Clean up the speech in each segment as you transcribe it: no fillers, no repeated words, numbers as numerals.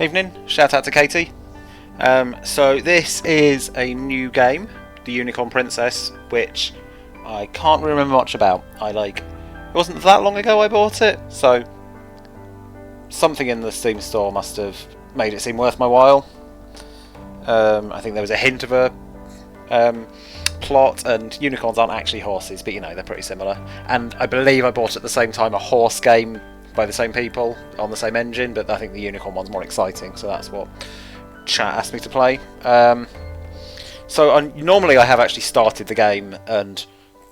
Evening, shout out to Katie. So this is a new game, the Unicorn Princess, which I can't remember much about. It wasn't that long ago I bought it, so something in the Steam store must have made it seem worth my while. I think there was a hint of a plot, and unicorns aren't actually horses, but you know, they're pretty similar. And I believe I bought at the same time a horse game by the same people on the same engine, but I think the unicorn one's more exciting, so that's what chat asked me to play. Normally I have actually started the game and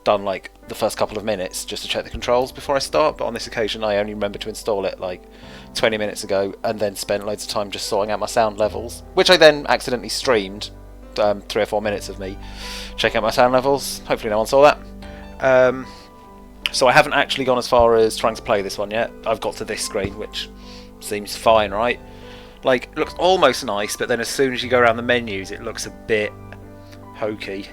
done like the first couple of minutes just to check the controls before I start, but on this occasion I only remember to install it like 20 minutes ago and then spent loads of time just sorting out my sound levels, which I then accidentally streamed 3 or 4 minutes of me checking out my sound levels. Hopefully no one saw that. So I haven't actually gone as far as trying to play this one yet. I've got to this screen, which seems fine, right? Like, it looks almost nice, but then as soon as you go around the menus, it looks a bit hokey.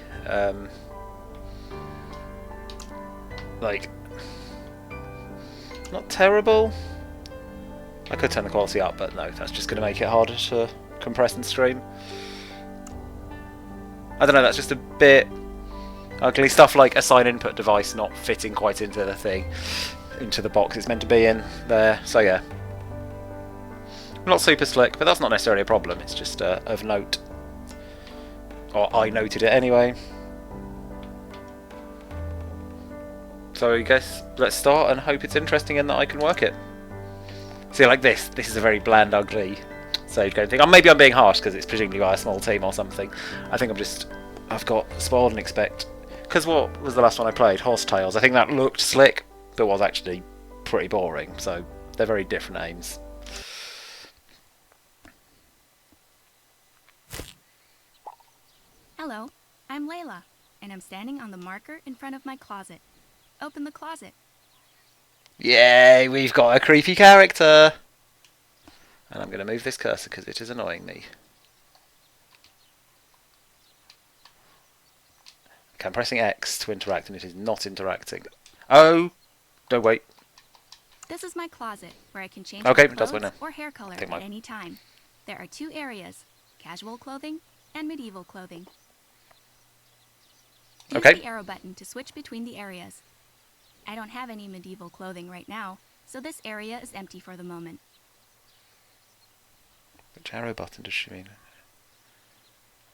Not terrible. I could turn the quality up, but no, that's just going to make it harder to compress and stream. I don't know, that's just a bit ugly. Stuff like assign input device not fitting quite into the thing, into the box it's meant to be in there. So yeah, not super slick, but that's not necessarily a problem. It's just of note, or I noted it anyway. So I guess let's start and hope it's interesting and that I can work it. See, like this is a very bland, ugly save game thing. Maybe I'm being harsh because it's presumably by a small team or something. I think I've got spoiled and expect. Because what was the last one I played? Horsetails. I think that looked slick, but was actually pretty boring. So they're very different aims. Hello, I'm Layla, and I'm standing on the marker in front of my closet. Open the closet. Yay, we've got a creepy character! And I'm going to move this cursor because it is annoying me. Okay, I'm pressing X to interact and it is not interacting. Oh! No, wait. This is my closet, where I can change Okay, my it does clothes win now. or hair color at any time. There are 2 areas, casual clothing and medieval clothing. Use the arrow button to switch between the areas. I don't have any medieval clothing right now, so this area is empty for the moment. Which arrow button does she mean?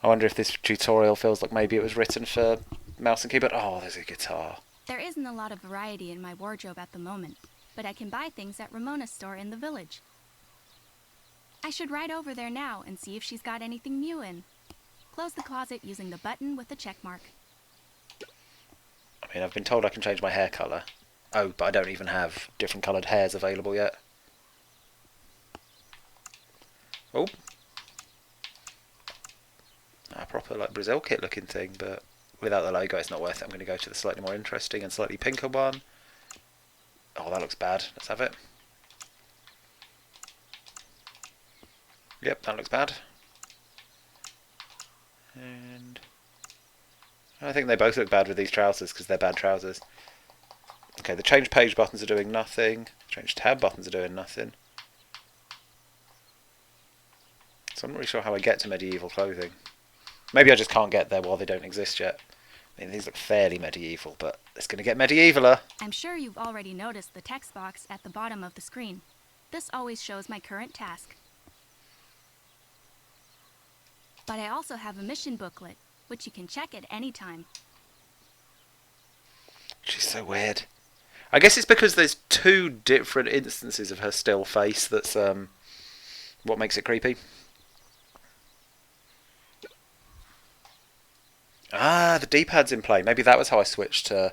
I wonder if this tutorial feels like maybe it was written for mouse and keyboard. Oh, there's a guitar. There isn't a lot of variety in my wardrobe at the moment, but I can buy things at Ramona's store in the village. I should ride over there now and see if she's got anything new in. Close the closet using the button with the check mark. I mean, I've been told I can change my hair colour. Oh, but I don't even have different coloured hairs available yet. Oh. A proper like Brazil kit looking thing, but without the logo it's not worth it. I'm going to go to the slightly more interesting and slightly pinker one. Oh, that looks bad. Let's have it. Yep, that looks bad. And I think they both look bad with these trousers because they're bad trousers. Okay, the change page buttons are doing nothing. Change tab buttons are doing nothing. So I'm not really sure how I get to medieval clothing. Maybe I just can't get there while they don't exist yet. I mean, these look fairly medieval, but it's going to get medievaler. I'm sure you've already noticed the text box at the bottom of the screen. This always shows my current task. But I also have a mission booklet, which you can check at any time. She's so weird. I guess it's because there's 2 different instances of her still face that's what makes it creepy. Ah, the D-pad's in play. Maybe that was how I switched to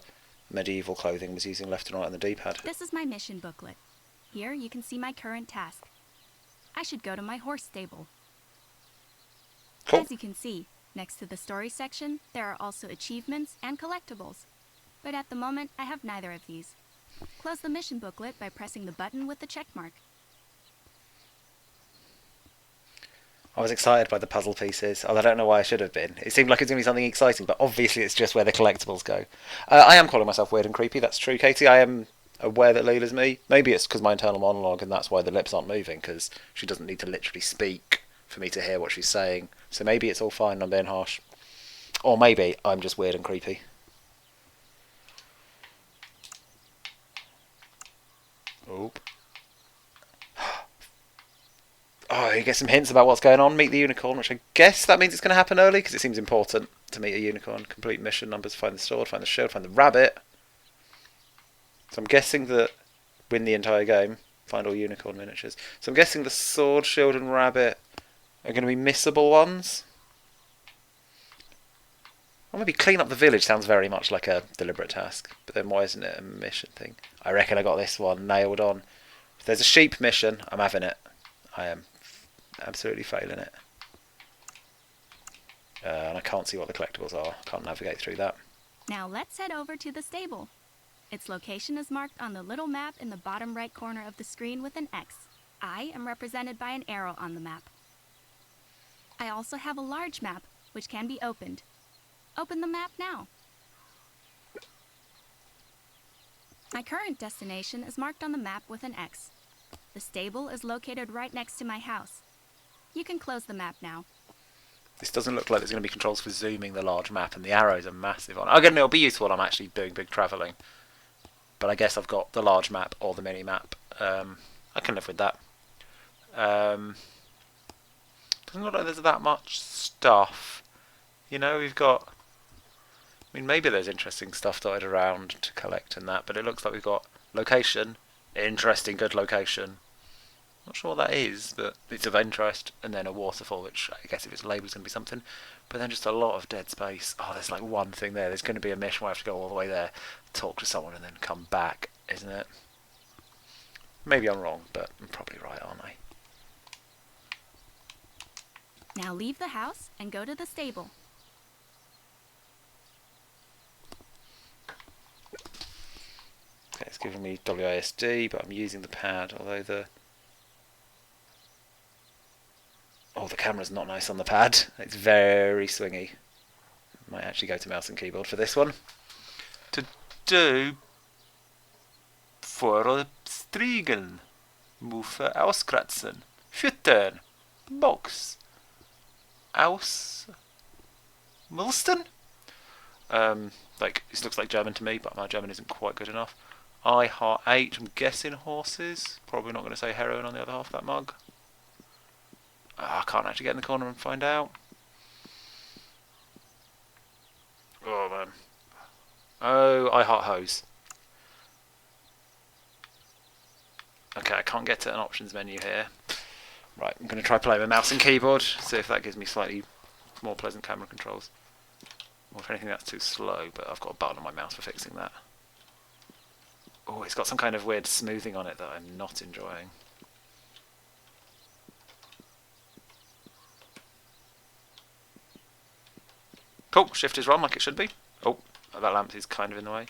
medieval clothing, was using left and right on the D-pad. This is my mission booklet. Here you can see my current task. I should go to my horse stable. Cool. As you can see, next to the story section, there are also achievements and collectibles. But at the moment, I have neither of these. Close the mission booklet by pressing the button with the check mark. I was excited by the puzzle pieces, although I don't know why I should have been. It seemed like it's going to be something exciting, but obviously it's just where the collectibles go. I am calling myself weird and creepy, that's true, Katie. I am aware that Leela's me. Maybe it's because my internal monologue, and that's why the lips aren't moving, because she doesn't need to literally speak for me to hear what she's saying. So maybe it's all fine and I'm being harsh. Or maybe I'm just weird and creepy. Oop. Oh, you get some hints about what's going on. Meet the unicorn, which I guess that means it's going to happen early, because it seems important to meet a unicorn. Complete mission numbers, find the sword, find the shield, find the rabbit. So I'm guessing that win the entire game, find all unicorn miniatures. So I'm guessing the sword, shield and rabbit are going to be missable ones. Or maybe clean up the village sounds very much like a deliberate task. But then why isn't it a mission thing? I reckon I got this one nailed on. If there's a sheep mission, I'm having it. I am absolutely failing it. And I can't see what the collectibles are. I can't navigate through that. Now let's head over to the stable. Its location is marked on the little map in the bottom right corner of the screen with an X. I am represented by an arrow on the map. I also have a large map, which can be opened. Open the map now. My current destination is marked on the map with an X. The stable is located right next to my house. You can close the map now. This doesn't look like there's going to be controls for zooming the large map, and the arrows are massive on it. Again, it'll be useful when I'm actually doing big travelling. But I guess I've got the large map or the mini map. I can live with that. Doesn't look like there's that much stuff. You know, we've got... I mean, maybe there's interesting stuff dotted around to collect and that, but it looks like we've got location, interesting, good location. Not sure what that is, but it's of interest, and then a waterfall, which I guess if it's labelled is going to be something. But then just a lot of dead space. Oh, there's like one thing there. There's going to be a mission where I have to go all the way there, talk to someone, and then come back, isn't it? Maybe I'm wrong, but I'm probably right, aren't I? Now leave the house and go to the stable. Okay, it's giving me WASD, but I'm using the pad, although the... Oh, the camera's not nice on the pad. It's very swingy. Might actually go to mouse and keyboard for this one. To do... För strigeln. Muffe auskratzen. Füttern. Box. Aus... Milston? Like, this looks like German to me, but my German isn't quite good enough. I heart 8, I'm guessing horses. Probably not going to say heroin on the other half of that mug. I can't actually get in the corner and find out. Oh, man. Oh, I heart hose. Okay, I can't get to an options menu here. Right, I'm going to try playing with mouse and keyboard, see if that gives me slightly more pleasant camera controls. Or if anything, that's too slow, but I've got a button on my mouse for fixing that. Oh, it's got some kind of weird smoothing on it that I'm not enjoying. Cool, shift is wrong like it should be. Oh, that lamp is kind of in the way.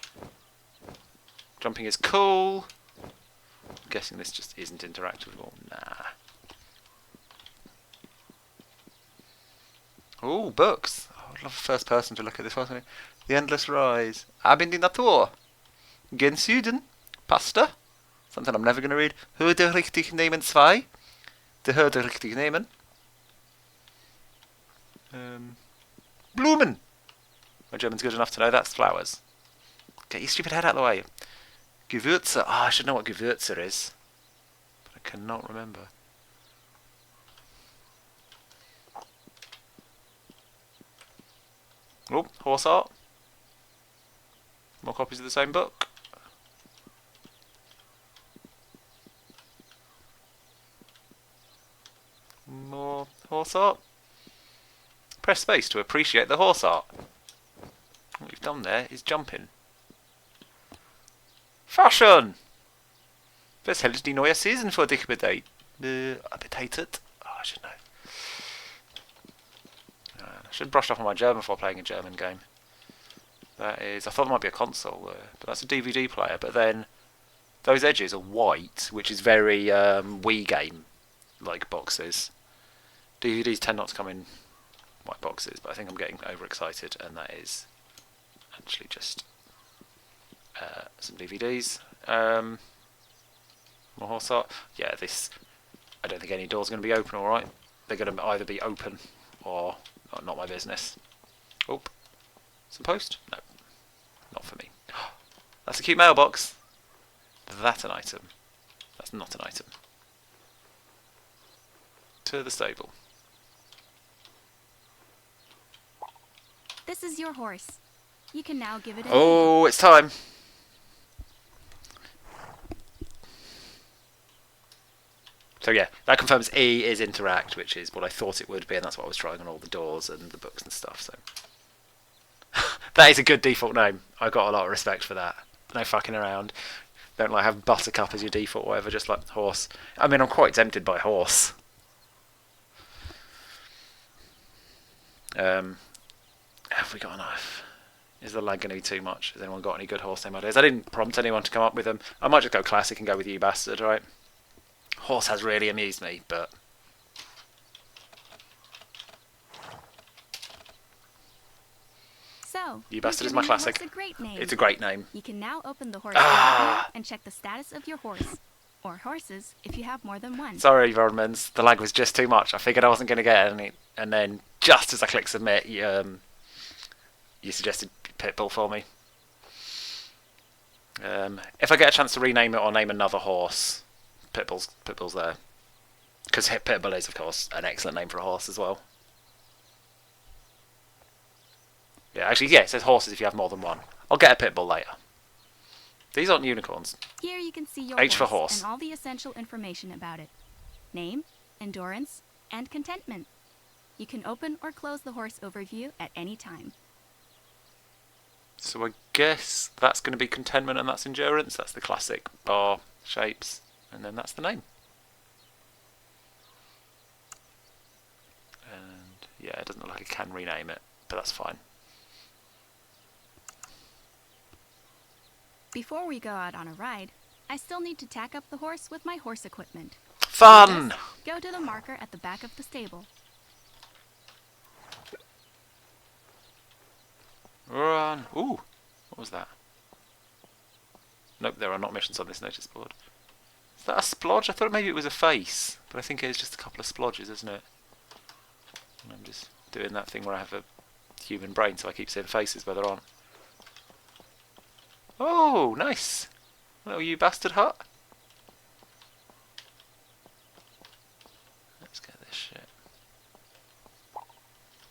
Jumping is cool. I'm guessing this just isn't interactable. Nah. Oh, books. Oh, I'd love a first person to look at this one. The Endless Rise. Ab in die Natur. Gen Süden. Pasta. Something I'm never going to read. Hürde richtig nehmen 2. De Hürde richtig nehmen. Blumen. My German's good enough to know that's flowers. Get your stupid head out of the way. Gewürze. Ah, I should know what Gewürze is. But I cannot remember. Oh, horse art. More copies of the same book. More horse art. Press space to appreciate the horse art. What you've done there is jumping. Fashion! Was hält die neue Season für dich betated? Oh, I should know. I should brush up on my German before playing a German game. That is, I thought there might be a console there, but that's a DVD player. But then those edges are white, which is very Wii game-like boxes. DVDs tend not to come in white boxes, but I think I'm getting overexcited, and that is actually just some DVDs. More horse art. Yeah, this. I don't think any door's going to be open. All right, they're going to either be open or not my business. Oh, some post? No, not for me. That's a cute mailbox. That's an item. That's not an item. To the stable. This is your horse. You can now give it a name. Oh, it's time. So yeah, that confirms E is interact, which is what I thought it would be, and that's what I was trying on all the doors and the books and stuff. So that is a good default name. I've got a lot of respect for that. No fucking around. Don't like have Buttercup as your default, or whatever. Just like horse. I mean, I'm quite tempted by horse. Have we got enough? Is the lag going to be too much? Has anyone got any good horse name ideas? I didn't prompt anyone to come up with them. I might just go classic and go with you bastard, right? Horse has really amused me, but So, You Bastard you've is my given your classic. horse a great name. it's a great name. You can now open the horse overview and check the status of your horse. Or horses, if you have more than one. Sorry, Rodmans. The lag was just too much. I figured I wasn't going to get any, and then just as I click submit, you suggested Pitbull for me. If I get a chance to rename it or name another horse, Pitbull's there. Because Pitbull is, of course, an excellent name for a horse as well. Yeah, actually, yeah, it says horses if you have more than one. I'll get a Pitbull later. These aren't unicorns. Here you can see your H for horse horse. and all the essential information about it. Name, endurance, and contentment. You can open or close the horse overview at any time. So I guess that's going to be contentment and that's endurance. That's the classic bar shapes. And then that's the name. And yeah, it doesn't look like I can rename it, but that's fine. Before we go out on a ride, I still need to tack up the horse with my horse equipment. Fun! First, go to the marker at the back of the stable. Run! Ooh! What was that? Nope, there are not missions on this notice board. Is that a splodge? I thought maybe it was a face, but I think it is just a couple of splodges, isn't it? And I'm just doing that thing where I have a human brain, so I keep seeing faces where there aren't. Oh, nice! Little you bastard hut. Let's get this shit.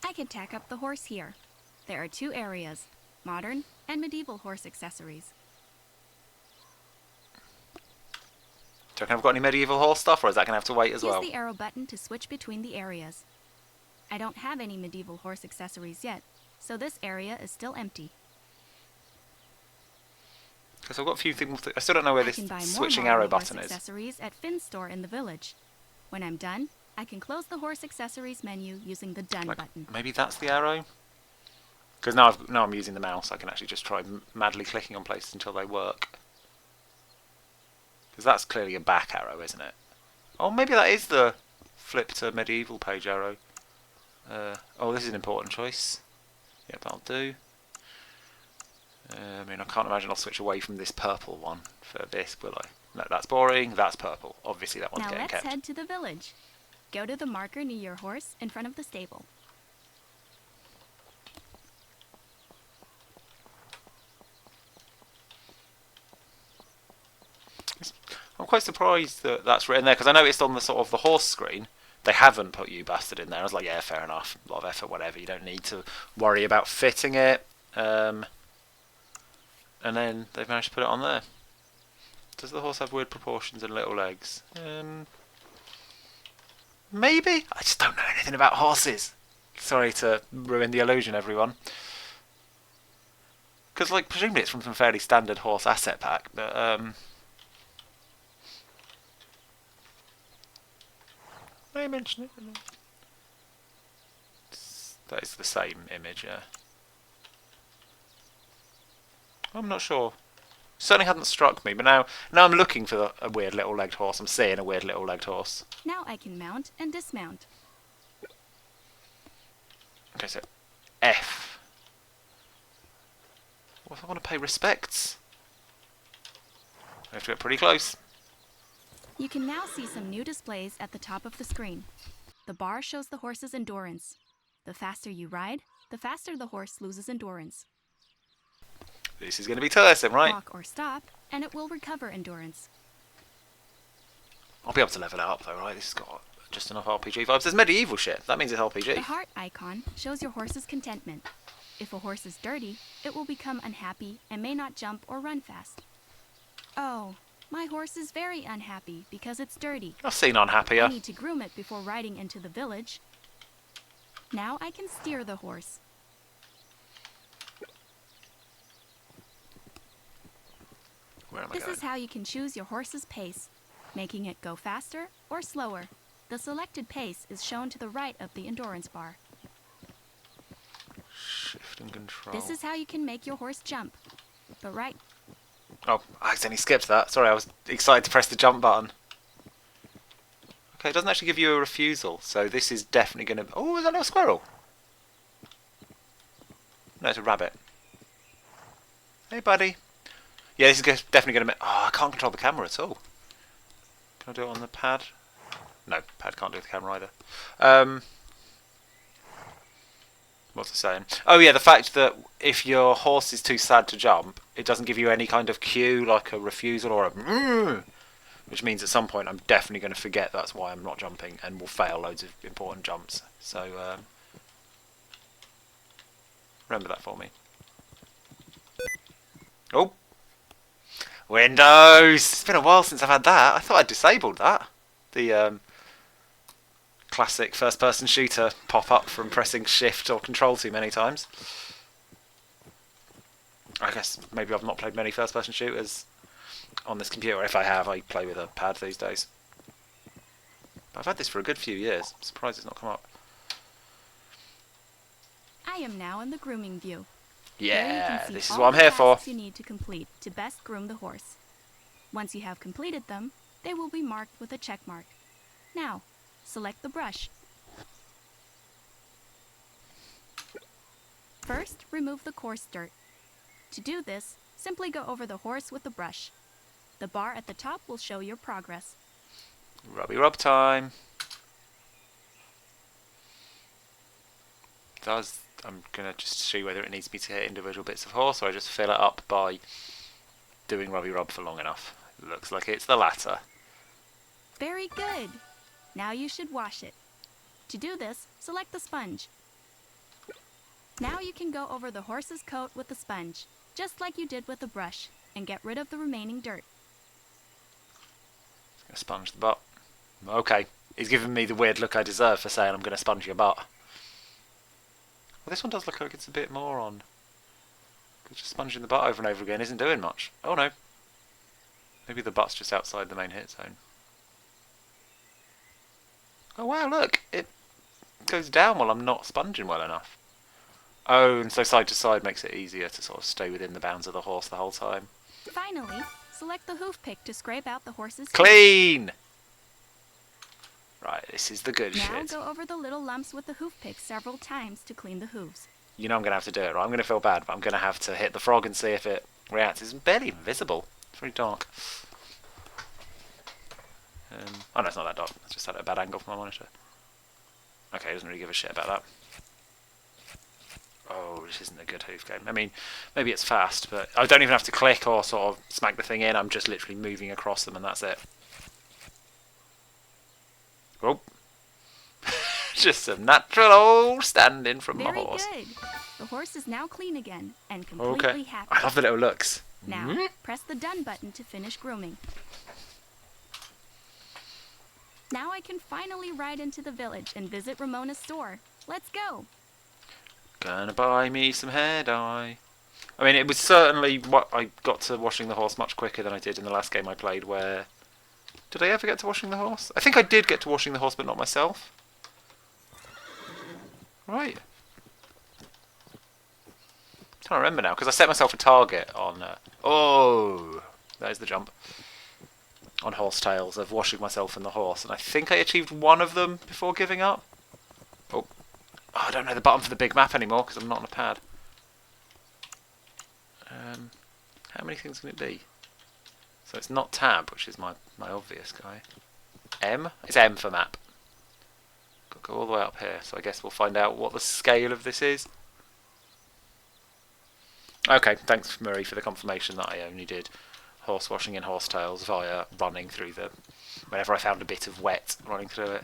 I can tack up the horse here. There are two areas, modern and medieval horse accessories. Do you reckon I've got any medieval horse stuff, or is that going to have to wait as Use well? the arrow button to switch between the areas. I don't have any medieval horse accessories yet, so this area is still empty. Because I've got a few things. I still don't know where I this can buy more switching modern arrow horse button is. accessories at Finn's store in the village. When I'm done, I can close the horse accessories menu using the Done Like, button. maybe that's the arrow. Because now I'm using the mouse, I can actually just try madly clicking on places until they work. Because that's clearly a back arrow, isn't it? Oh, maybe that is the flip to medieval page arrow. Oh, this is an important choice. Yep, that'll do. I mean, I can't imagine I'll switch away from this purple one for this, will I? No, that's boring. That's purple. Obviously, that one's Now getting let's kept. head to the village. Go to the marker near your horse in front of the stable. I'm quite surprised that that's written there, because I noticed on the sort of the horse screen, they haven't put you bastard in there. I was like, yeah, fair enough. A lot of effort, whatever. You don't need to worry about fitting it. And then they've managed to put it on there. Does the horse have weird proportions and little legs? Maybe? I just don't know anything about horses. Sorry to ruin the illusion, everyone. Because, like, presumably it's from some fairly standard horse asset pack, but, may I mention it? That is the same image, yeah. I'm not sure. Certainly hadn't struck me, but now I'm looking for a weird little legged horse. I'm seeing a weird little legged horse. Now I can mount and dismount. Okay, so F. What if I want to pay respects? I have to get pretty close. You can now see some new displays at the top of the screen. The bar shows the horse's endurance. The faster you ride, the faster the horse loses endurance. This is going to be tiresome, right? Walk or stop, and it will recover endurance. I'll be able to level it up though, right? This has got just enough RPG vibes. There's medieval shit. That means it's RPG. The heart icon shows your horse's contentment. If a horse is dirty, it will become unhappy and may not jump or run fast. Oh, my horse is very unhappy because it's dirty. I've seen unhappier. I need to groom it before riding into the village. Now I can steer the horse. Where am I This going? is how you can choose your horse's pace, making it go faster or slower. The selected pace is shown to the right of the endurance bar. Shift and control. This is how you can make your horse jump. But right, Oh, I accidentally skipped that. Sorry, I was excited to press the jump button. Okay, it doesn't actually give you a refusal, so this is definitely going to... Oh, is that a little squirrel? No, it's a rabbit. Hey, buddy. Yeah, this is definitely going to... Oh, I can't control the camera at all. Can I do it on the pad? No, pad can't do the camera either. What's it saying? Oh yeah, the fact that if your horse is too sad to jump, it doesn't give you any kind of cue, like a refusal or a... Which means at some point I'm definitely going to forget that's why I'm not jumping and will fail loads of important jumps. So, remember that for me. Oh! Windows! It's been a while since I've had that. I thought I'd disabled that. The classic first-person shooter pop-up from pressing Shift or Control too many times. I guess maybe I've not played many first-person shooters on this computer. If I have, I play with a pad these days. But I've had this for a good few years. I'm surprised it's not come up. I am now in the grooming view. Yeah, Here you can see this is all what I'm the here for. tasks you need to complete to best groom the horse. Once you have completed them, they will be marked with a check mark. Now, select the brush. First, remove the coarse dirt. To do this, simply go over the horse with the brush. The bar at the top will show your progress. Rubby rub time. I'm going to just see whether it needs me to hit individual bits of horse or I just fill it up by doing rubby rub for long enough. Looks like it's the latter. Very good! Now you should wash it. To do this, select the sponge. Now you can go over the horse's coat with the sponge, just like you did with the brush, and get rid of the remaining dirt. Gonna sponge the butt. Okay, he's giving me the weird look I deserve for saying I'm going to sponge your butt. Well, this one does look like it's a bit more on. Just sponging the butt over and over again isn't doing much. Oh no. Maybe the butt's just outside the main hit zone. Oh wow, look! It goes down while I'm not sponging well enough. Oh, and so side to side makes it easier to sort of stay within the bounds of the horse the whole time. Finally, select the hoof pick to scrape out the horse's teeth. Clean! Right, this is the good Now shit. go over the little lumps with the hoof pick several times to clean the hooves. You know I'm going to have to do it, right? I'm going to feel bad, but I'm going to have to hit the frog and see if it reacts. It's barely visible. It's very dark. Oh no, it's not that dark. It's just at a bad angle from my monitor. Okay, it doesn't really give a shit about that. Oh, this isn't a good hoof game. I mean, maybe it's fast, but I don't even have to click or sort of smack the thing in. I'm just literally moving across them and that's it. Oh. Just some natural old standing from my Very horse. good! The horse is now clean again and completely Okay. happy. I love the little looks. Now, press the done button to finish grooming. Now I can finally ride into the village and visit Ramona's store. Let's go! Gonna buy me some hair dye. I mean, it was certainly what I got to washing the horse much quicker than I did in the last game I played where... Did I ever get to washing the horse? I think I did get to washing the horse, but not myself. Right. Can't remember now, because I set myself a target on... oh! There's the jump. On Horsetails, of washing myself and the horse, and I think I achieved one of them before giving up. Oh, I don't know the button for the big map anymore, because I'm not on a pad. How many things can it be? So it's not tab, which is my obvious guy. M? It's M for map. Got to go all the way up here, so I guess we'll find out what the scale of this is. Okay, thanks Marie for the confirmation that I only did horse washing in Horsetails via running through the... whenever I found a bit of wet, running through it.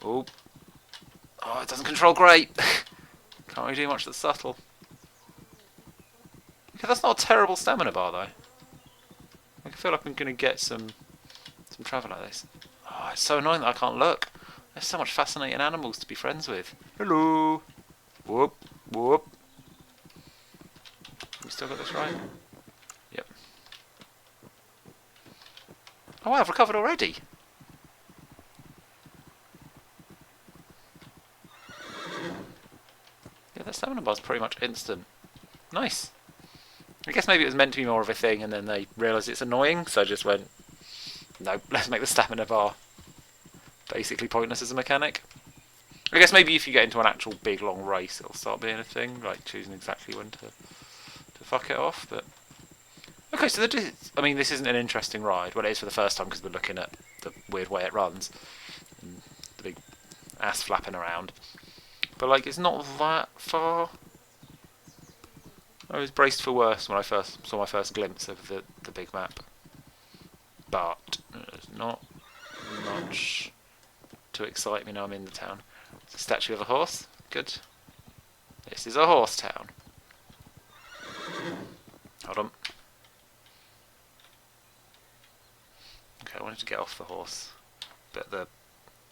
Ooh. Oh, it doesn't control great! Can't really do much that's subtle. Okay, that's not a terrible stamina bar though. I feel like I'm going to get some travel like this. Oh, it's so annoying that I can't look. There's so much fascinating animals to be friends with. Hello! Whoop, whoop. We still got this right? Yep. Oh wow, I've recovered already! Yeah, that stamina bar's pretty much instant. Nice! I guess maybe it was meant to be more of a thing and then they realised it's annoying, so I just went, no, let's make the stamina bar basically pointless as a mechanic. I guess maybe if you get into an actual big long race it'll start being a thing, like choosing exactly when to fuck it off, but... Okay, so I mean, this isn't an interesting ride. Well, it is for the first time because we're looking at the weird way it runs. And the big ass flapping around. But, like, it's not that far. I was braced for worse when I first saw my first glimpse of the big map. But there's not much to excite me now I'm in the town. It's a statue of a horse. Good. This is a horse town. Hold on. Okay, I wanted to get off the horse. But the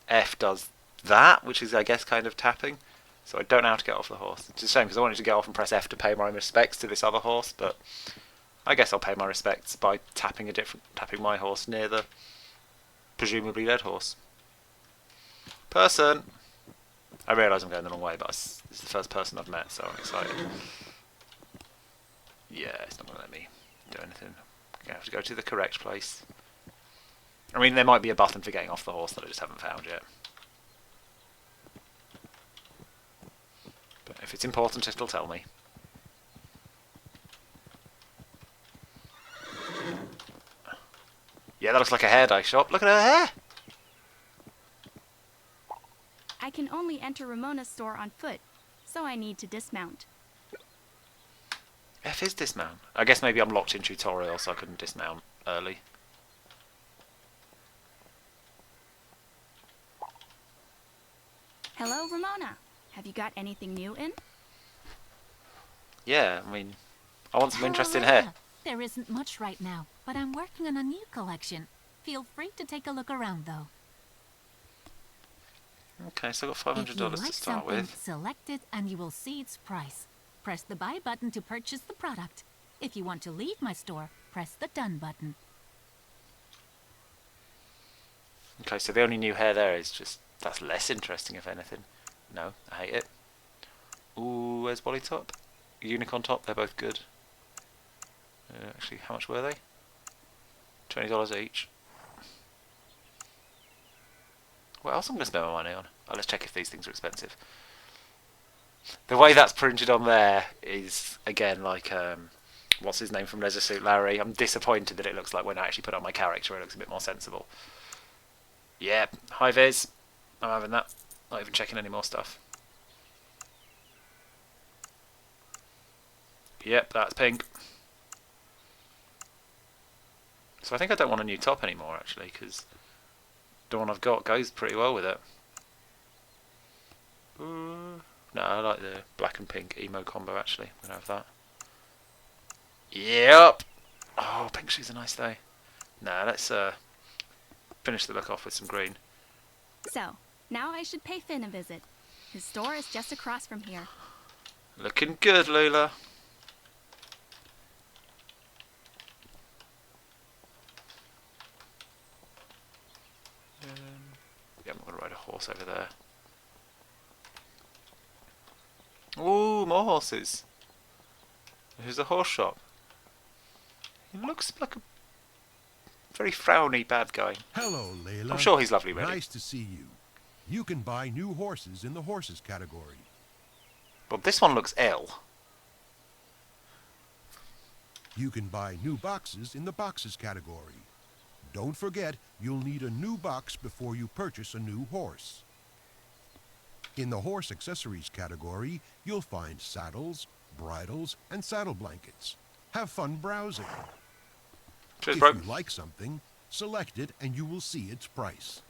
F does that, which is, I guess, kind of tapping. So I don't know how to get off the horse. It's a shame because I wanted to get off and press F to pay my respects to this other horse, but I guess I'll pay my respects by tapping my horse near the presumably dead horse. Person! I realise I'm going the wrong way, but it's the first person I've met, so I'm excited. Yeah, it's not going to let me do anything. I'm going to have to go to the correct place. I mean, there might be a button for getting off the horse that I just haven't found yet. But if it's important, it'll tell me. Yeah, that looks like a hair dye shop. Look at her hair! I can only enter Ramona's store on foot, so I need to dismount. F is dismount. I guess maybe I'm locked in tutorial, so I couldn't dismount early. Hello, Ramona. Have you got anything new in? Yeah, I mean, I want some Hello, interesting Layla. hair. There isn't much right now, but I'm working on a new collection. Feel free to take a look around, though. Okay, so I've got If you $500 like to start something, with. select it and you will see its price. Press the buy button to purchase the product. If you want to leave my store, press the done button. Okay, so the only new hair there is just... that's less interesting, if anything. No, I hate it. Ooh, where's Wally Top? Unicorn Top, they're both good. Actually, how much were they? $20 each. What else am I going to spend my money on? Oh, let's check if these things are expensive. The way that's printed on there is, again, like, what's his name from Leisure Suit Larry? I'm disappointed that it looks like when I actually put on my character it looks a bit more sensible. Yep, high vis. I'm having that. Not even checking any more stuff. Yep, that's pink. So I think I don't want a new top anymore, actually, because the one I've got goes pretty well with it. No, I like the black and pink emo combo, actually. I'm going to have that. Yep! Oh, pink shoes are nice, though. Nah, let's finish the look off with some green. So, now I should pay Finn a visit. His store is just across from here. Looking good, Lula. Yeah, I'm going to ride a horse over there. Ooh, more horses. Here's a horse shop. He looks like a very frowny bad guy. Hello, Layla. I'm sure he's lovely, really. Nice to see you. You can buy new horses in the horses category. But this one looks ill. You can buy new boxes in the boxes category. Don't forget, you'll need a new box before you purchase a new horse. In the horse accessories category, you'll find saddles, bridles, and saddle blankets. Have fun browsing. Cheers, If bro. you like something, select it and you will see its price.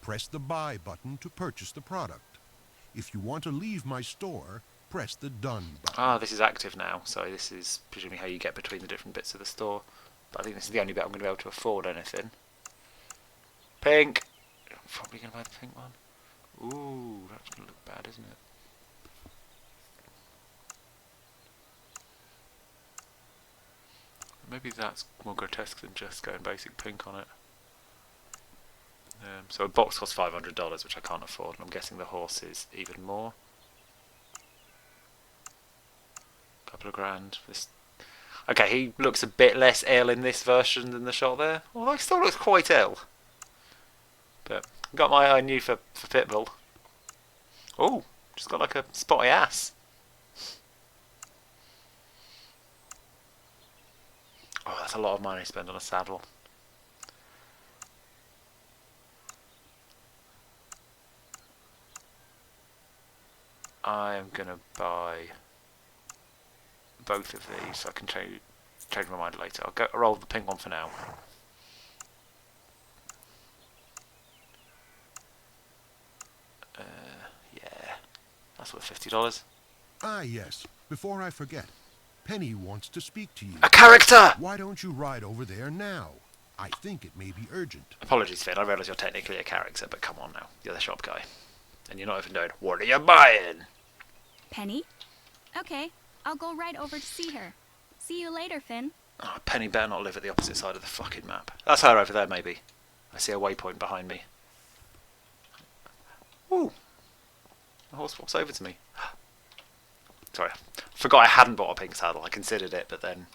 Press the buy button to purchase the product. If you want to leave my store, press the done button. Ah, this is active now, so this is presumably how you get between the different bits of the store. But I think this is the only bit I'm going to be able to afford anything. Pink! I'm probably going to buy the pink one. Ooh, that's going to look bad, isn't it? Maybe that's more grotesque than just going basic pink on it. So a box costs $500, which I can't afford, and I'm guessing the horse is even more. Couple of grand. This. Okay, he looks a bit less ill in this version than the shot there. Although he still looks quite ill. But got my eye on you for Pitbull. Oh, just got like a spotty ass. Oh, that's a lot of money spent on a saddle. I am gonna buy both of these so I can change my mind later. I'll roll the pink one for now. Yeah, that's worth $50. Ah, yes. Before I forget, Penny wants to speak to you. A character! Why don't you ride over there now? I think it may be urgent. Apologies, Finn. I realise you're technically a character, but come on now. You're the shop guy. And you're not even doing, what are you buying? Penny? Okay, I'll go right over to see her. See you later, Finn. Oh, Penny better not live at the opposite side of the fucking map. That's her over there, maybe. I see a waypoint behind me. Ooh. The horse walks over to me. Sorry. Forgot I hadn't bought a pink saddle. I considered it, but then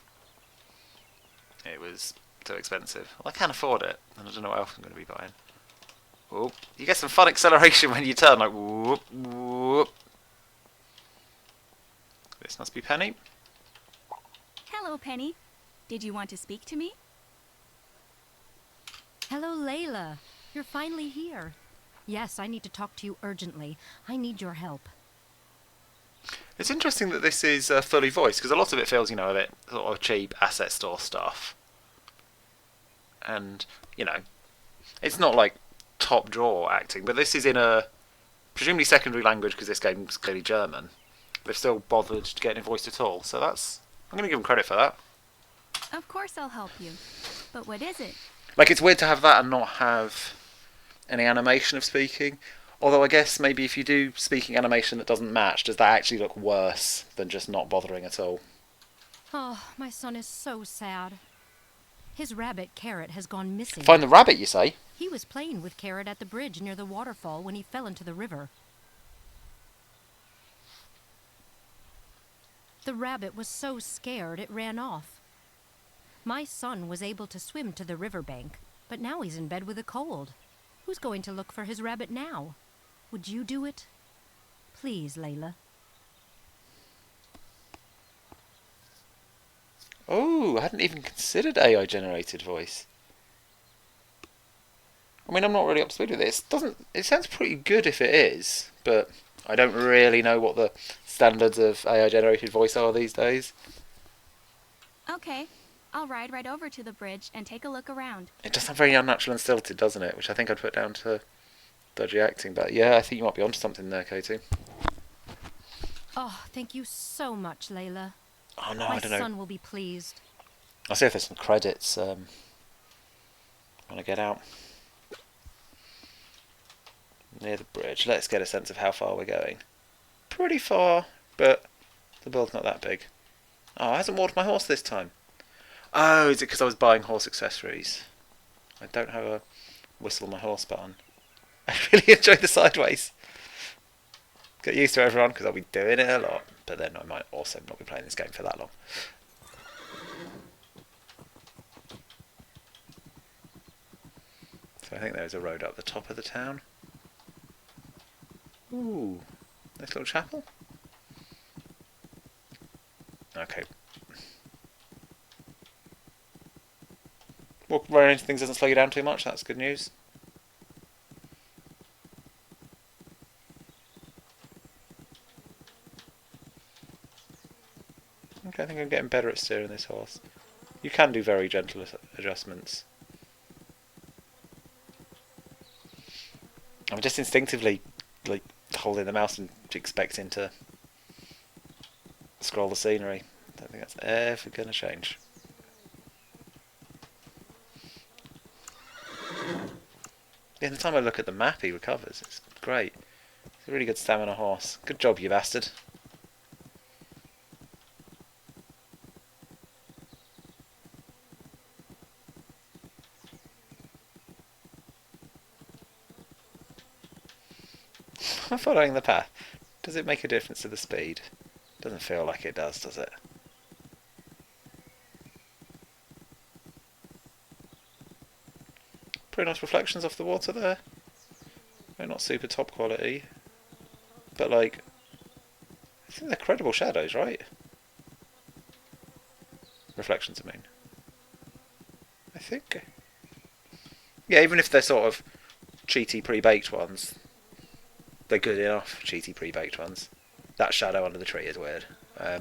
it was too expensive. Well, I can't afford it, and I don't know what else I'm going to be buying. Oh, you get some fun acceleration when you turn, like whoop, whoop. This must be Penny. Hello, Penny. Did you want to speak to me? Hello, Layla. You're finally here. Yes, I need to talk to you urgently. I need your help. It's interesting that this is fully voiced, because a lot of it feels, you know, a bit sort of cheap asset store stuff. And, you know, it's not like top drawer acting, but this is in a presumably secondary language because this game's clearly German. They've still bothered to get it voiced at all, so that's, I'm going to give them credit for that. Of course I'll help you. But what is it? Like, it's weird to have that and not have any animation of speaking. Although I guess maybe if you do speaking animation that doesn't match, does that actually look worse than just not bothering at all? Oh, my son is so sad. His rabbit, Carrot, has gone missing. Find the rabbit, you say? He was playing with Carrot at the bridge near the waterfall when he fell into the river. The rabbit was so scared it ran off. My son was able to swim to the riverbank, but now he's in bed with a cold. Who's going to look for his rabbit now? Would you do it? Please, Layla. Oh, I hadn't even considered AI-generated voice. I mean, I'm not really up to speed with it. It sounds pretty good if it is, but I don't really know what the standards of AI-generated voice are these days. Okay, I'll ride right over to the bridge and take a look around. It does sound very unnatural and stilted, doesn't it? Which I think I'd put down to dodgy acting. But yeah, I think you might be onto something there, Katie. Oh, thank you so much, Layla. Oh no, My I don't know. son will be pleased. I'll see if there's some credits when I get out. Near the bridge. Let's get a sense of how far we're going. Pretty far, but the build's not that big. Oh, it hasn't watered my horse this time. Oh, is it because I was buying horse accessories? I don't have a whistle my horse button. I really enjoy the sideways. Get used to it, everyone, because I'll be doing it a lot. But then I might also not be playing this game for that long. So I think there's a road up the top of the town. Ooh, nice little chapel. Okay. Running into things doesn't slow you down too much. That's good news. Okay, I think I'm getting better at steering this horse. You can do very gentle adjustments. I'm just instinctively like holding the mouse and expecting to scroll the scenery. Don't think that's ever going to change. Yeah, the time I look at the map he recovers. It's great. He's a really good stamina horse. Good job, you bastard. I'm following the path. Does it make a difference to the speed? Doesn't feel like it does it? Pretty nice reflections off the water there. They're not super top quality, but like, I think they're credible shadows, right? Reflections, I mean. I think. Yeah, even if they're sort of cheaty pre-baked ones, they're good enough cheaty pre-baked ones. That shadow under the tree is weird. Yeah,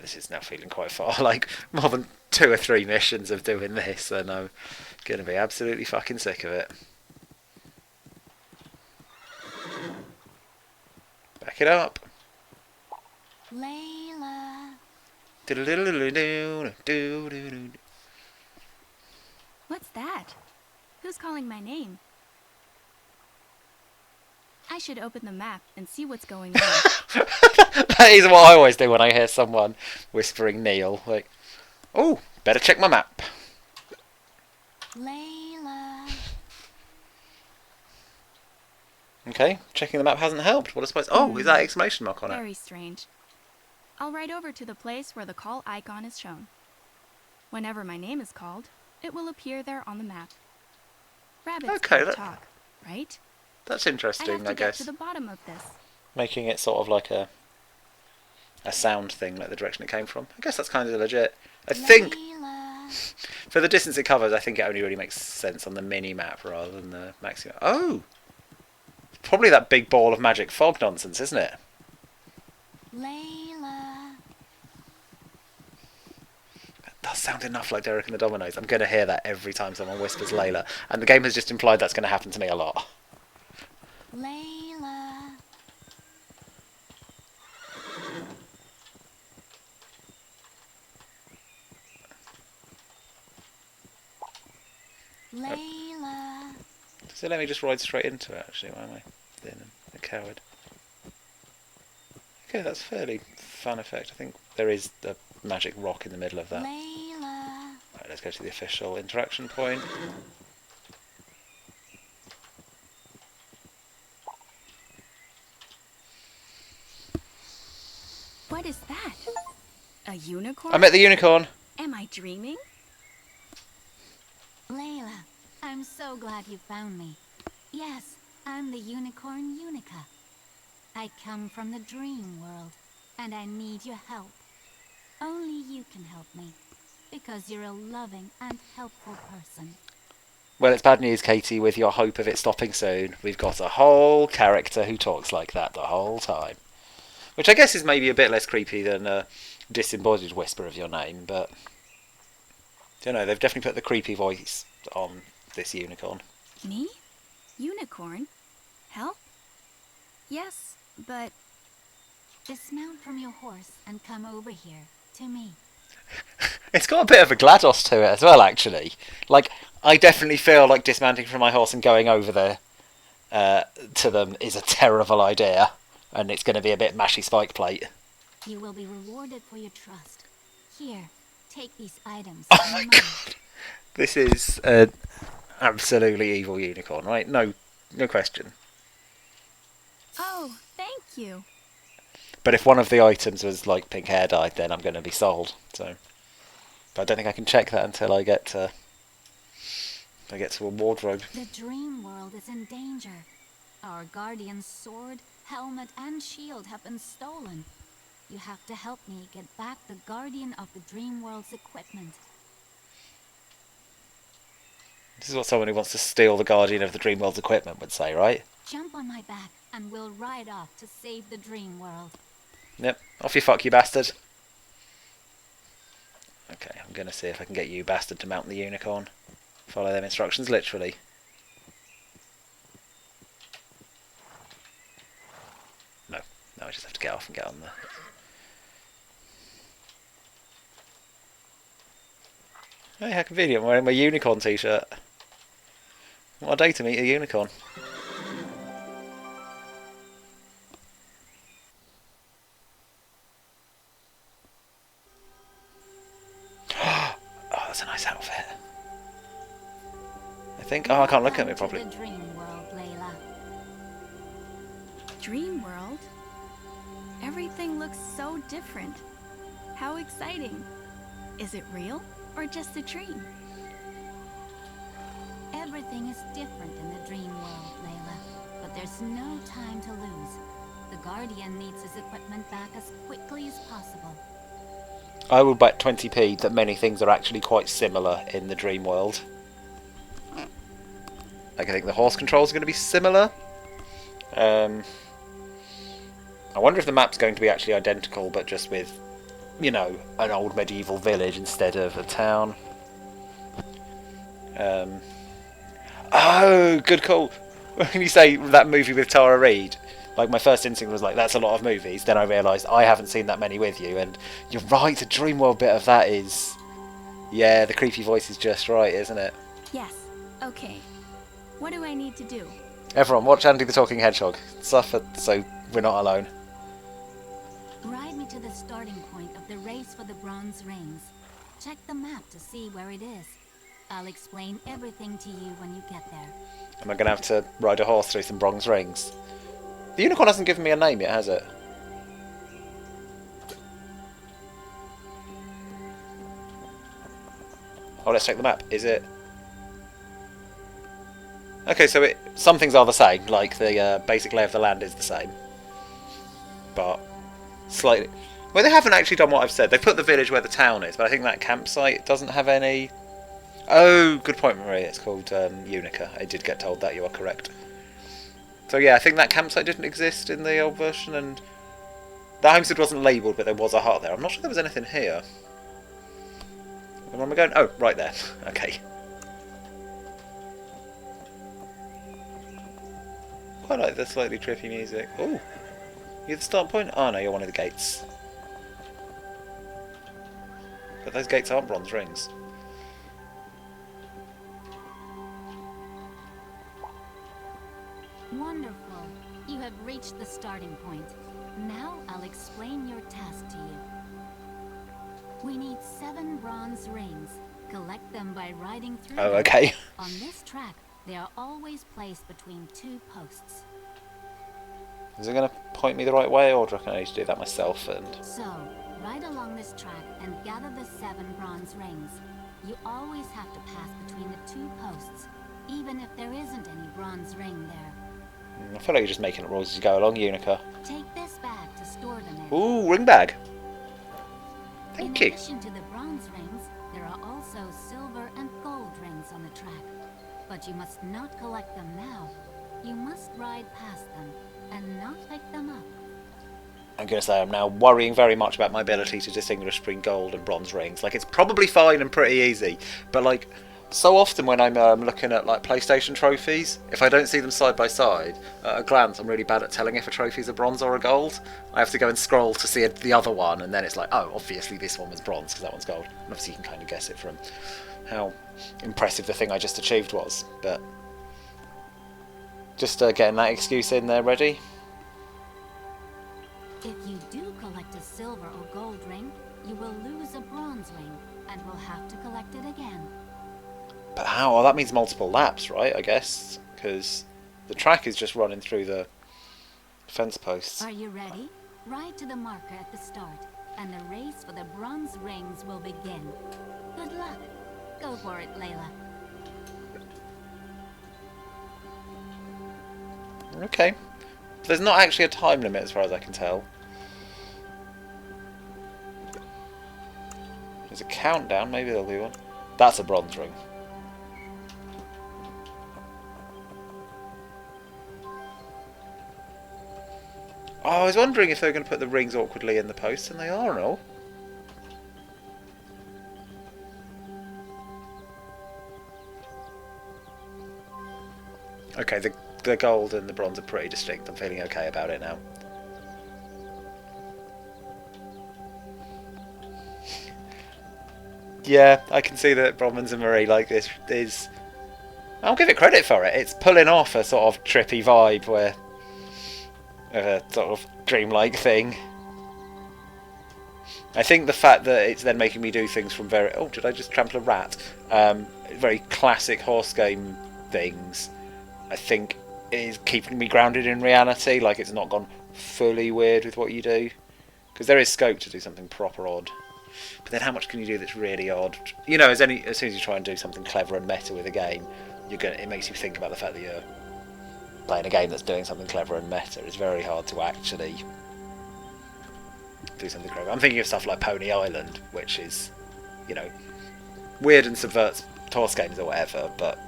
this is now feeling quite far. Like, more than 2 or 3 missions of doing this, and I'm going to be absolutely fucking sick of it. Back it up. Layla. What's that? Who's calling my name? I should open the map and see what's going on. That is what I always do when I hear someone whispering Neil. Like, oh, better check my map. Layla. Okay, checking the map hasn't helped. What I suppose? Oh, is that exclamation mark on it? Very strange. I'll write over to the place where the call icon is shown. Whenever my name is called, it will appear there on the map. Rabbits Okay, can't talk, right? That's I interesting, have to I get guess. to the bottom of this. Making it sort of like a sound thing, like the direction it came from. I guess that's kind of legit. I think, Layla. for the distance it covers, I think it only really makes sense on the mini-map rather than the maximum. Oh! Probably that big ball of magic fog nonsense, isn't it? Layla. That does sound enough like Derek and the Dominoes. I'm going to hear that every time someone whispers Layla. And the game has just implied that's going to happen to me a lot. Layla. Layla. Does it let me just ride straight into it, actually? Why am I being a coward? Okay, that's fairly fun effect. I think there is the magic rock in the middle of that. Layla. Right, let's go to the official interaction point. What is that? A unicorn? I met the unicorn! Am I dreaming? Layla, I'm so glad you found me. Yes, I'm the unicorn Unica. I come from the dream world, and I need your help. Only you can help me, because you're a loving and helpful person. Well, it's bad news, Katie, with your hope of it stopping soon. We've got a whole character who talks like that the whole time. Which I guess is maybe a bit less creepy than a disembodied whisper of your name, but... I don't know, they've definitely put the creepy voice on this unicorn. Me? Unicorn? Help? Yes, but Dismount from your horse and come over here, to me. It's got a bit of a GLaDOS to it as well, actually. Like, I definitely feel like dismounting from my horse and going over there to them is a terrible idea. And it's going to be a bit mashy spike plate. You will be rewarded for your trust. Here, take these items. Oh my god! This is an absolutely evil unicorn, right? No question. oh, thank you. But if one of the items was like pink hair dye, then I'm going to be sold. So, but I don't think I can check that until I get to a wardrobe. The dream world is in danger. Our guardian's sword, helmet, and shield have been stolen. You have to help me get back the guardian of the dream world's equipment. This is what someone who wants to steal the Guardian of the Dreamworld's equipment would say, right? Jump on my back and we'll ride off to save the dream world. Yep. Off you fuck, you bastard. Okay, I'm going to see if I can get you bastard to mount the unicorn. Follow them instructions, literally. No. No, I just have to get off and get on the... Hey, how convenient, I'm wearing my unicorn t-shirt. What a day to meet a unicorn. Oh, that's a nice outfit. I think... Oh, I can't look at me properly. The dream world, Layla. Dream world? Everything looks so different. How exciting. Is it real or just a dream? Everything is different in the dream world, Layla. But there's no time to lose. The Guardian needs his equipment back as quickly as possible. I would bet 20p that many things are actually quite similar in the dream world. Like, I think the horse controls are going to be similar. I wonder if the map's going to be actually identical, but just with, you know, an old medieval village instead of a town. Oh, good call. When you say that movie with Tara Reid, like, my first instinct was like, that's a lot of movies. Then I realised I haven't seen that many with you, and you're right, the Dreamworld bit of that is... Yeah, the creepy voice is just right, isn't it? Yes. Okay. What do I need to do? Everyone, watch Andy the Talking Hedgehog. Suffer so we're not alone. Ride me to the starting point of the race for the bronze rings. Check the map to see where it is. I'll explain everything to you when you get there. Am I going to have to ride a horse through some bronze rings? The unicorn hasn't given me a name yet, has it? Oh, let's check the map. Is it... Okay, so some things are the same, like the basic lay of the land is the same. But slightly... Well, they haven't actually done what I've said. They put the village where the town is, but I think that campsite doesn't have any... Oh, good point, Marie. It's called Unica. I did get told that, you are correct. So yeah, I think that campsite didn't exist in the old version, and... The homestead wasn't labelled, but there was a hut there. I'm not sure there was anything here. Where am I going? Oh, right there. Okay. Quite like the slightly trippy music. Ooh. You're the start point? Oh no, you're one of the gates. But those gates aren't bronze rings. Wonderful. You have reached the starting point. Now I'll explain your task to you. We need 7 bronze rings. Collect them by riding through Oh, them. okay. On this track, they are always placed between 2 posts. Is it going to point me the right way, or do I reckon I need to do that myself? And So, ride along this track and gather the 7 bronze rings. You always have to pass between the 2 posts, even if there isn't any bronze ring there. I feel like you're just making up rules as you go along, Unica. Take this bag to store them in. Ooh, ring bag. Thank In you. addition to the bronze rings, there are also silver and gold rings on the track. But you must not collect them now. You must ride past them and not pick them up. I'm going to say I'm now worrying very much about my ability to distinguish between gold and bronze rings. Like, it's probably fine and pretty easy, but like, so often when I'm looking at like PlayStation trophies, if I don't see them side by side, at a glance I'm really bad at telling if a trophy's a bronze or a gold. I have to go and scroll to see the other one, and then it's like, oh, obviously this one was bronze because that one's gold. And obviously you can kind of guess it from how impressive the thing I just achieved was. But just getting that excuse in there ready. If you do collect a silver or gold ring, you will lose a bronze ring and will have to collect it again. But how? Well, that means multiple laps, right? I guess, because the track is just running through the fence posts. Are you ready? Ride to the marker at the start, and the race for the bronze rings will begin. Good luck. Go for it, Layla. Okay. There's not actually a time limit as far as I can tell. There's a countdown, maybe there'll be one. That's a bronze ring. Oh, I was wondering if they were going to put the rings awkwardly in the post, and they are and all. Okay, the gold and the bronze are pretty distinct. I'm feeling okay about it now. Yeah, I can see that Bronwyn's and Marie like this is... I'll give it credit for it. It's pulling off a sort of trippy vibe where... a sort of dreamlike thing. I think the fact that it's then making me do things from very... Oh, did I just trample a rat? Very classic horse game things, I think, is keeping me grounded in reality. Like, it's not gone fully weird with what you do. Because there is scope to do something proper odd. But then how much can you do that's really odd? You know, as soon as you try and do something clever and meta with a game, it makes you think about the fact that you're playing a game that's doing something clever and meta. It's very hard to actually do something clever. I'm thinking of stuff like Pony Island, which is, you know, weird and subverts horse games or whatever, but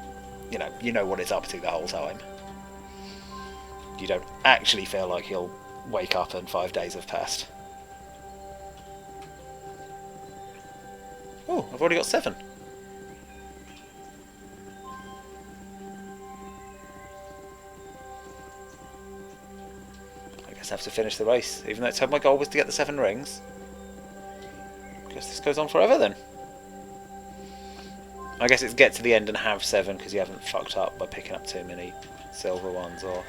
you know what it's up to the whole time. You don't actually feel like you'll wake up and 5 days have passed. Oh, I've already got 7. I guess I have to finish the race, even though my goal was to get the 7 rings. I guess this goes on forever then. I guess it's get to the end and have 7 because you haven't fucked up by picking up too many silver ones or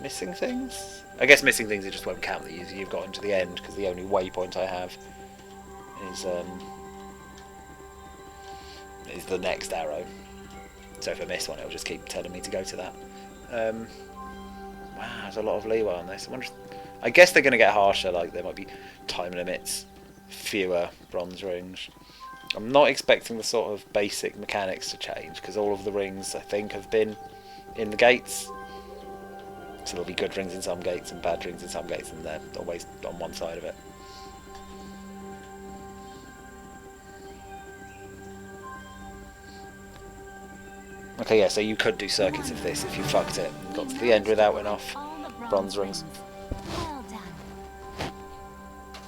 missing things. I guess missing things it just won't count that you've gotten to the end because the only waypoint I have is the next arrow. So if I miss one, it'll just keep telling me to go to that. Wow, there's a lot of leeway on this. I guess they're going to get harsher. Like there might be time limits, fewer bronze rings. I'm not expecting the sort of basic mechanics to change because all of the rings I think have been in the gates. So there'll be good rings in some gates and bad rings in some gates, and they're always on one side of it. Okay, yeah, so you could do circuits of this if you fucked it and got to the end without enough bronze rings. Well done.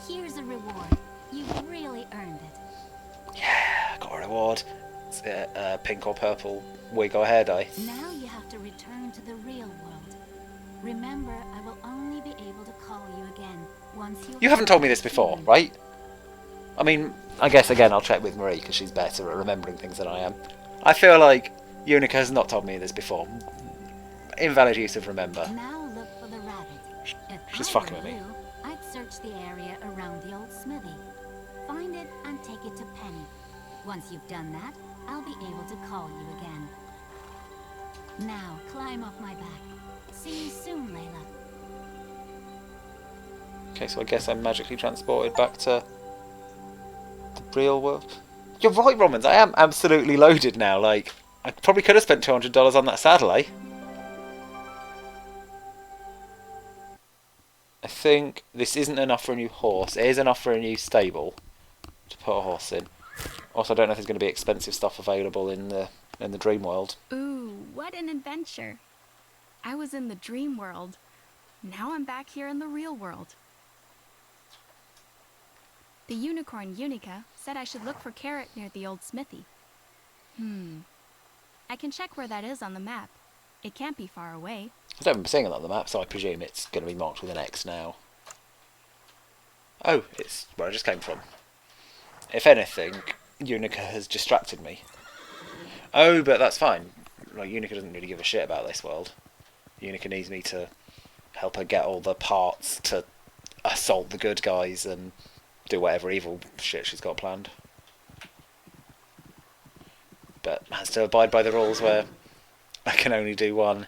Here's a reward. You've really earned it. Yeah, got a reward. It's a pink or purple wig or hair dye. Now you have to return to the real world. Remember, I will only be able to call you again once You haven't told me this before, right? I mean, I guess again I'll check with Marie because she's better at remembering things than I am. I feel like Unica has not told me this before. Invalid use of remember. Now look for the rabbit. If She's I fucking were with me. you, I'd search the area around the old smithy. Find it and take it to Penny. Once you've done that, I'll be able to call you again. Now, climb off my back. See you soon, Layla. Okay, so I guess I'm magically transported back to the real world. You're right, Romans. I am absolutely loaded now. Like, I probably could have spent $200 on that saddle, eh? I think this isn't enough for a new horse. It is enough for a new stable to put a horse in. Also, I don't know if there's going to be expensive stuff available in the dream world. Ooh, what an adventure. I was in the dream world. Now I'm back here in the real world. The unicorn Unica said I should look for Carrot near the old smithy. I can check where that is on the map. It can't be far away. I don't remember seeing it on the map, so I presume it's going to be marked with an X now. Oh, it's where I just came from. If anything, Unica has distracted me. Oh, but that's fine. Like, Unica doesn't really give a shit about this world. Unica needs me to help her get all the parts to assault the good guys and do whatever evil shit she's got planned. But has to abide by the rules where I can only do one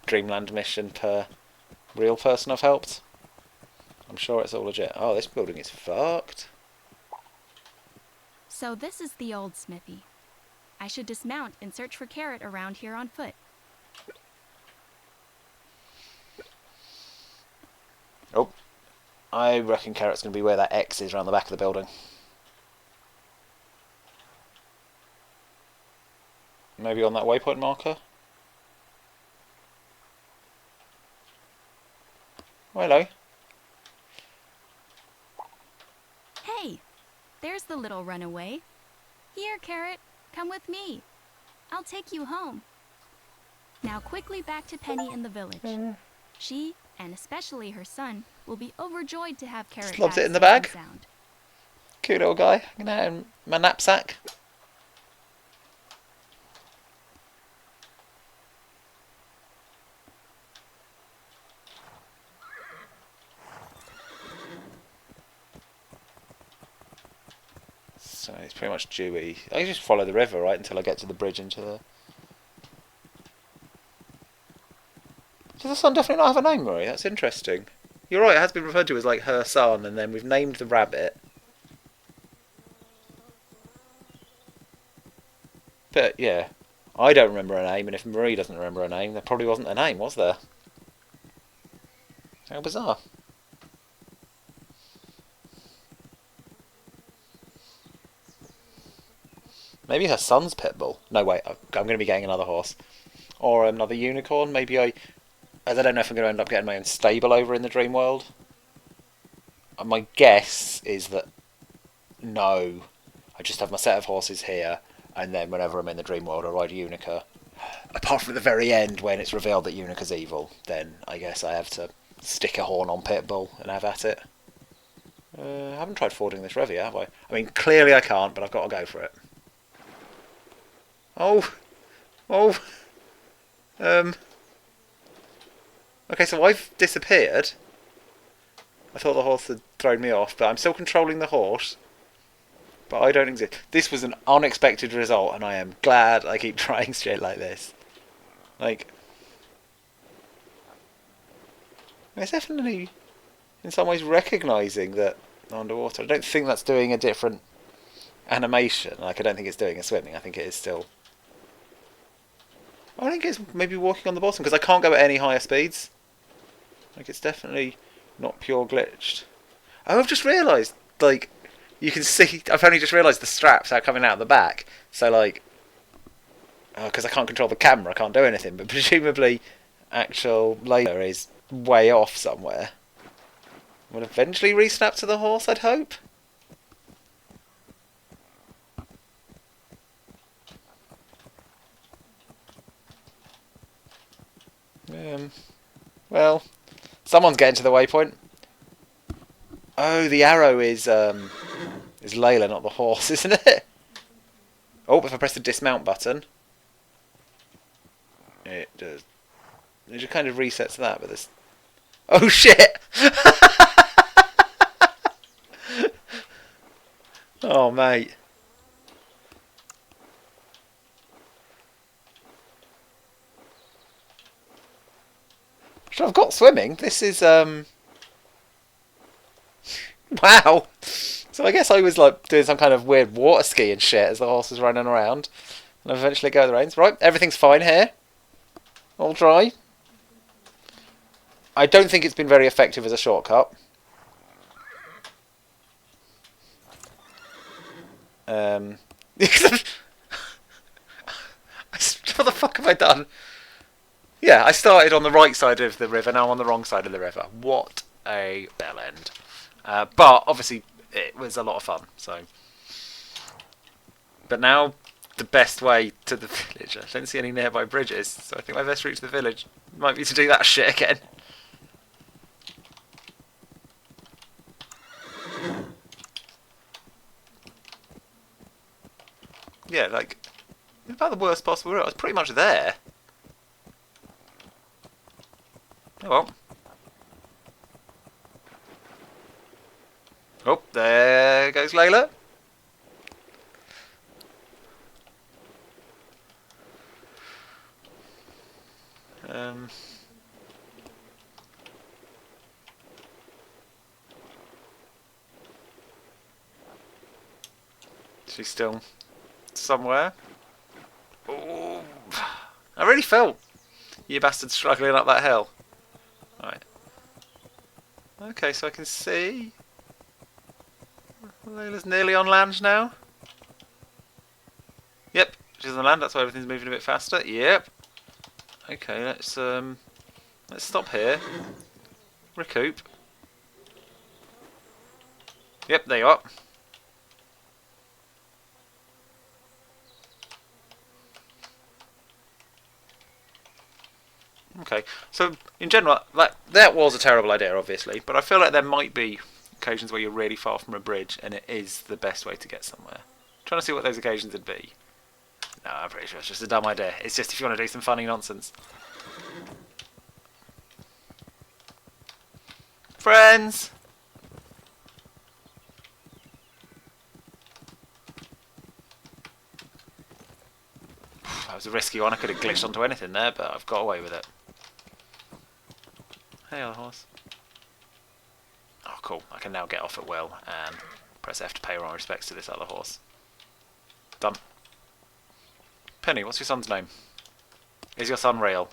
Dreamland mission per real person I've helped. I'm sure it's all legit. Oh, this building is fucked. So this is the old smithy. I should dismount and search for Carrot around here on foot. Oh, I reckon Carrot's going to be where that X is around the back of the building. Maybe on that waypoint marker? Oh, hello. Hey, there's the little runaway. Here, Carrot, come with me. I'll take you home. Now quickly back to Penny in the village. She, and especially her son, will be overjoyed to have Carrot Slobs back it in the safe and bag. sound. Cute little guy. I'm gonna have my knapsack. So it's pretty much dewy. I just follow the river, right, until I get to the bridge into the... Does the son definitely not have a name, Murray? That's interesting. You're right, it has been referred to as like her son, and then we've named the rabbit. But yeah, I don't remember her name, and if Marie doesn't remember her name, there probably wasn't a name, was there? How bizarre. Maybe her son's Pitbull. No, wait, I'm going to be getting another horse. Or another unicorn. Maybe as I don't know if I'm going to end up getting my own stable over in the dream world. My guess is that no. I just have my set of horses here, and then whenever I'm in the dream world I ride a Unica. Apart from at the very end when it's revealed that Unica's evil, then I guess I have to stick a horn on Pitbull and have at it. I haven't tried fording this river yet, have I? I mean, clearly I can't, but I've got to go for it. Oh! Oh! Okay, so I've disappeared. I thought the horse had thrown me off, but I'm still controlling the horse. But I don't exist. This was an unexpected result, and I am glad I keep trying shit like this. Like... It's definitely, in some ways, recognising that I'm underwater. I don't think that's doing a different animation. Like, I don't think it's doing a swimming. I think it is still... I think it's maybe walking on the bottom, because I can't go at any higher speeds. Like, it's definitely not pure glitched. Oh, I've just realised, like, you can see, I've only just realised the straps are coming out the back. So, like, because I can't control the camera, I can't do anything. But presumably, actual laser is way off somewhere. Will eventually re-snap to the horse, I'd hope. Well, someone's getting to the waypoint. Oh, the arrow is Layla, not the horse, isn't it? Oh, if I press the dismount button, it does. It just kind of resets that, but this. Oh shit! Oh mate. So I've got swimming. This is wow. So I guess I was like doing some kind of weird water ski and shit as the horse was running around. And I eventually go the reins. Right, everything's fine here. All dry. I don't think it's been very effective as a shortcut. What the fuck have I done? Yeah, I started on the right side of the river, now I'm on the wrong side of the river. What a bell end. But obviously it was a lot of fun, so. But now the best way to the village. I don't see any nearby bridges, so I think my best route to the village might be to do that shit again. Yeah, like, about the worst possible route. I was pretty much there. Oh well. Oh, there goes Layla. She's still somewhere. Oh, I really felt you bastard struggling up that hill. Right. Okay, so I can see Layla's nearly on land now. Yep, she's on land. That's why everything's moving a bit faster. Yep. Okay, let's stop here. Recoup. Yep, there you are. Okay, so in general, that was a terrible idea, obviously, but I feel like there might be occasions where you're really far from a bridge and it is the best way to get somewhere. I'm trying to see what those occasions would be. No, I'm pretty sure it's just a dumb idea. It's just if you want to do some funny nonsense. Friends! That was a risky one. I could have glitched onto anything there, but I've got away with it. Hey, other horse. Oh, cool. I can now get off at will and press F to pay my respects to this other horse. Done. Penny, what's your son's name? Is your son real?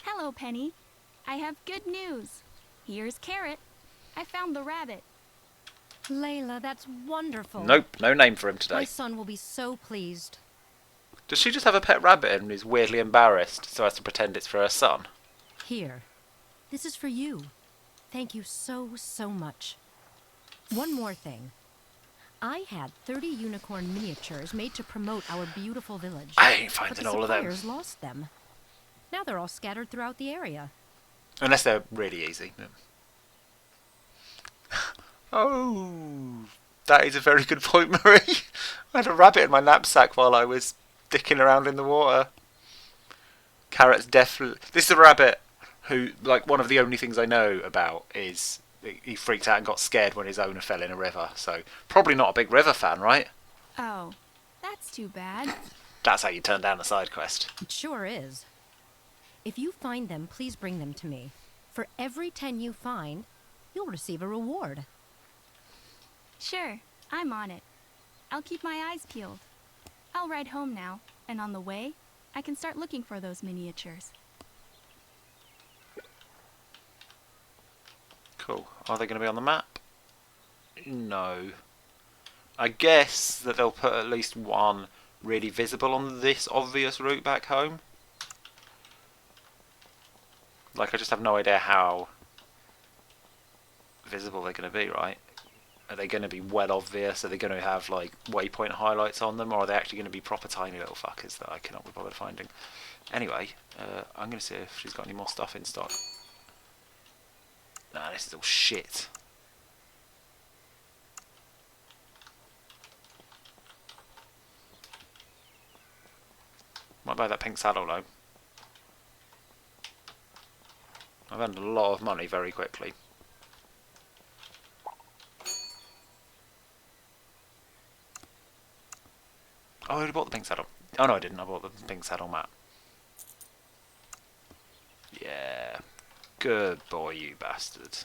Hello, Penny. I have good news. Here's Carrot. I found the rabbit. Layla, that's wonderful. Nope, no name for him My today. son will be so pleased. Does she just have a pet rabbit and is weirdly embarrassed so as to pretend it's for her son? Here. This is for you. Thank you so, so much. One more thing. I had 30 unicorn miniatures made to promote our beautiful village. I ain't But finding the all of them. suppliers lost them. Now they're all scattered throughout the area. Unless they're really easy. Oh, that is a very good point, Marie. I had a rabbit in my knapsack while I was dicking around in the water. Carrot's definitely... This is a rabbit who, like, one of the only things I know about is he freaked out and got scared when his owner fell in a river. So, probably not a big river fan, right? Oh, that's too bad. That's how you turn down a side quest. It sure is. If you find them, please bring them to me. For every 10 you find, you'll receive a reward. Sure, I'm on it. I'll keep my eyes peeled. I'll ride home now, and on the way, I can start looking for those miniatures. Cool. Are they going to be on the map? No. I guess that they'll put at least one really visible on this obvious route back home. Like, I just have no idea how visible they're going to be, right? Are they going to be well obvious? Are they going to have, like, waypoint highlights on them? Or are they actually going to be proper tiny little fuckers that I cannot be bothered finding? Anyway, I'm going to see if she's got any more stuff in stock. Nah, this is all shit. Might buy that pink saddle though. I've earned a lot of money very quickly. Oh, I already bought the pink saddle. Oh no, I didn't. I bought the pink saddle map. Yeah. Good boy, you bastard.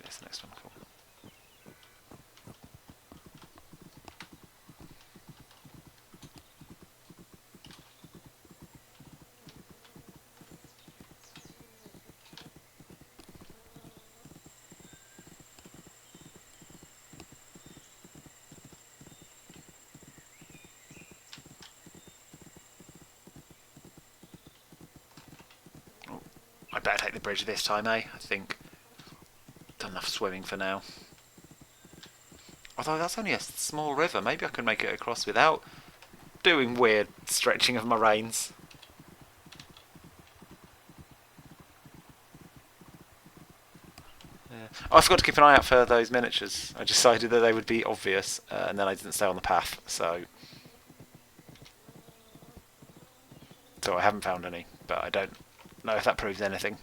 This next one, cool. I better take the bridge this time, eh? I think. Done enough swimming for now. Although that's only a small river, maybe I can make it across without doing weird stretching of my reins. Yeah. Oh, I forgot to keep an eye out for those miniatures. I decided that they would be obvious, and then I didn't stay on the path, so I haven't found any, but I don't know if that proves anything.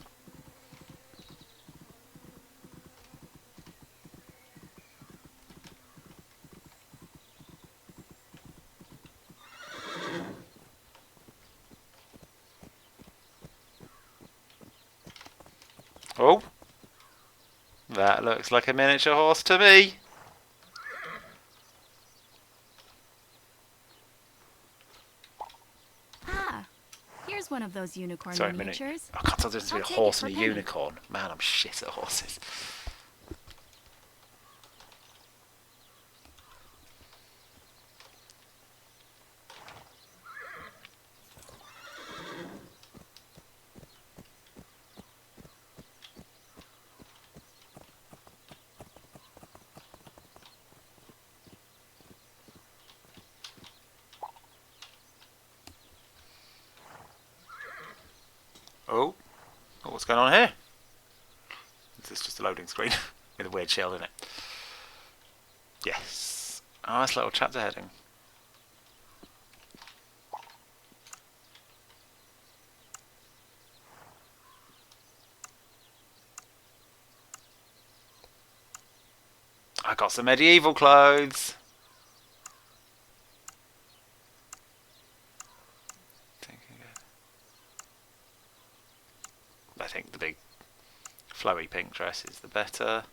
Oh, that looks like a miniature horse to me. Ah, here's one of of those unicorn Sorry, a minute. miniatures. I can't tell the difference I'll between a take it horse for and a penny. unicorn. Man, I'm shit at horses. Oh, what's going on here? Is this just a loading screen with a weird shell in it? Yes. Oh, nice little chapter heading. I got some medieval clothes. I think the big flowy pink dress is the better.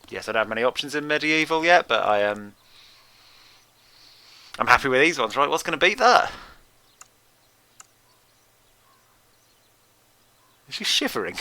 Yes, I don't have many options in medieval yet, but I'm happy with these ones, right? What's going to beat that? Is she shivering?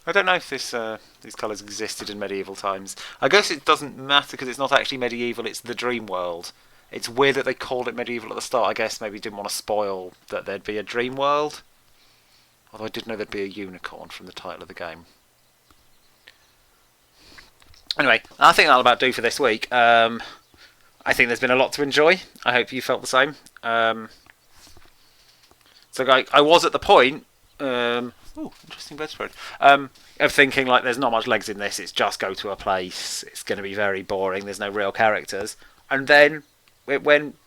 I don't know if these colours existed in medieval times. I guess it doesn't matter because it's not actually medieval, it's the dream world. It's weird that they called it medieval at the start. I guess maybe didn't want to spoil that there'd be a dream world. Although I did know there'd be a unicorn from the title of the game. Anyway, I think that'll about do for this week. I think there's been a lot to enjoy. I hope you felt the same. So I was at the point... oh, interesting bedspread. Of thinking like there's not much legs in this. It's just go to a place. It's going to be very boring. There's no real characters. And then it went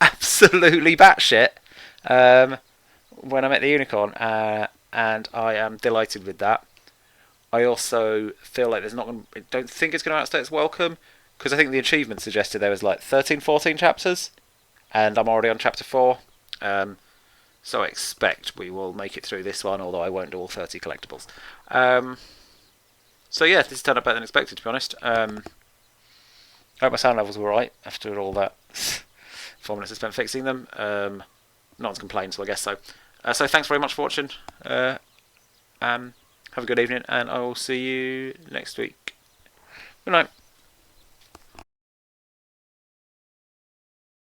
absolutely batshit when I met the unicorn, and I am delighted with that. I also feel like there's not. I don't think it's going to outstay its welcome because I think the achievement suggested there was like 13, 14 chapters, and I'm already on chapter 4. So I expect we will make it through this one, although I won't do all 30 collectibles. So yeah, this turned out better than expected, to be honest. I hope my sound levels were right after all that 4 minutes I spent fixing them. No one's complained, so I guess so. So thanks very much for watching. Have a good evening, and I will see you next week. Good night.